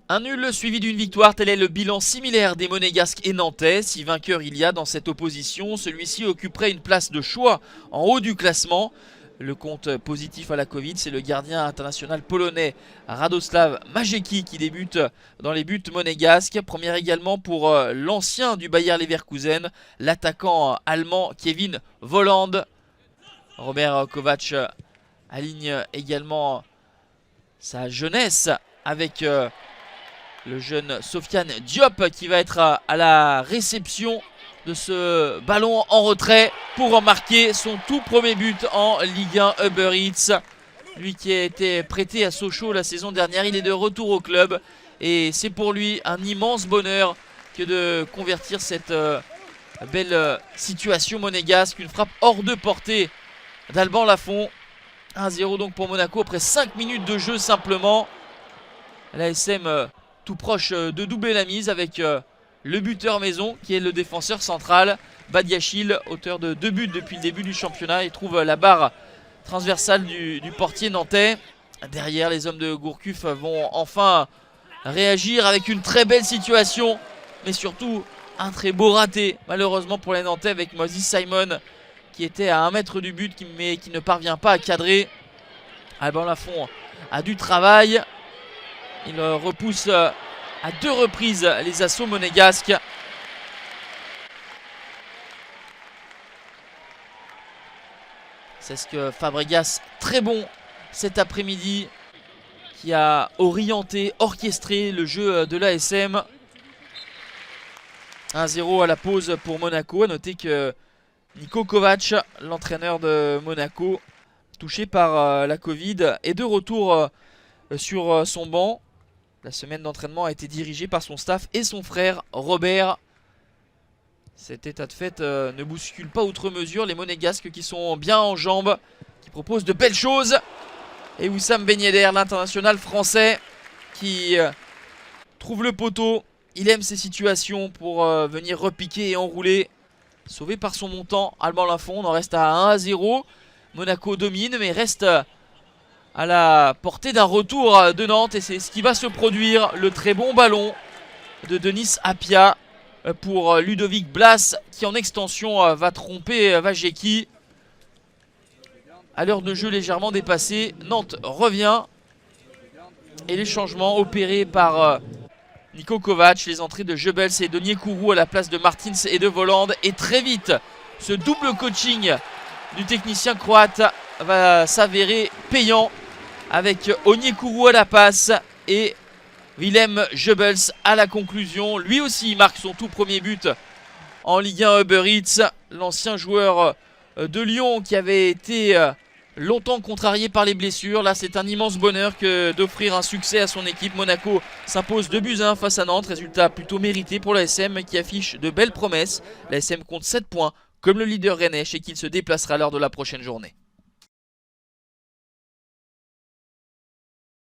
Un nul suivi d'une victoire, tel est le bilan similaire des Monégasques et Nantais. Si vainqueur il y a dans cette opposition, celui-ci occuperait une place de choix en haut du classement. Le compte positif à la Covid, c'est le gardien international polonais Radoslav Majecki qui débute dans les buts monégasques. Première également pour l'ancien du Bayer Leverkusen, l'attaquant allemand Kevin Volland. Robert Kovac aligne également sa jeunesse avec le jeune Sofiane Diop qui va être à la réception de ce ballon en retrait pour marquer son tout premier but en Ligue 1 Uber Eats. Lui qui a été prêté à Sochaux la saison dernière, il est de retour au club et c'est pour lui un immense bonheur que de convertir cette belle situation monégasque. Une frappe hors de portée d'Alban Lafont. 1-0 donc pour Monaco après 5 minutes de jeu simplement. L'ASM tout proche de doubler la mise avec le buteur maison qui est le défenseur central Badiachil, auteur de 2 buts depuis le début du championnat. Il trouve la barre transversale du portier nantais. Derrière, les hommes de Gourcuff vont enfin réagir avec une très belle situation, mais surtout un très beau raté malheureusement pour les Nantais avec Moses Simon qui était à 1 mètre du but mais qui ne parvient pas à cadrer. Alban Lafont a du travail. Il repousse à 2 reprises les assauts monégasques. C'est ce que Fabregas, très bon cet après-midi, qui a orienté, orchestré le jeu de l'ASM. 1-0 à la pause pour Monaco. A noter que Niko Kovac, l'entraîneur de Monaco, touché par la Covid, est de retour sur son banc. La semaine d'entraînement a été dirigée par son staff et son frère Robert. Cet état de fait ne bouscule pas outre mesure les Monégasques qui sont bien en jambes, qui proposent de belles choses. Et Wissam Ben Yedder, l'international français, qui trouve le poteau. Il aime ces situations pour venir repiquer et enrouler. Sauvé par son montant, Alban Lafont. On en reste à 1-0. Monaco domine mais reste à la portée d'un retour de Nantes. Et c'est ce qui va se produire. Le très bon ballon de Denis Apia pour Ludovic Blas qui en extension va tromper Vajecki. À l'heure de jeu légèrement dépassée, Nantes revient. Et les changements opérés par Niko Kovac, les entrées de Jebels et de Onyekuru à la place de Martins et de Volland. Et très vite, ce double coaching du technicien croate va s'avérer payant avec Onyekuru à la passe et Willem Jebels à la conclusion. Lui aussi il marque son tout premier but en Ligue 1 Uber Eats. L'ancien joueur de Lyon qui avait été longtemps contrarié par les blessures. Là c'est un immense bonheur que d'offrir un succès à son équipe. Monaco s'impose 2-1 face à Nantes. Résultat plutôt mérité pour l'ASM qui affiche de belles promesses. L'ASM compte 7 points comme le leader rennais chez qui il se déplacera lors de la prochaine journée.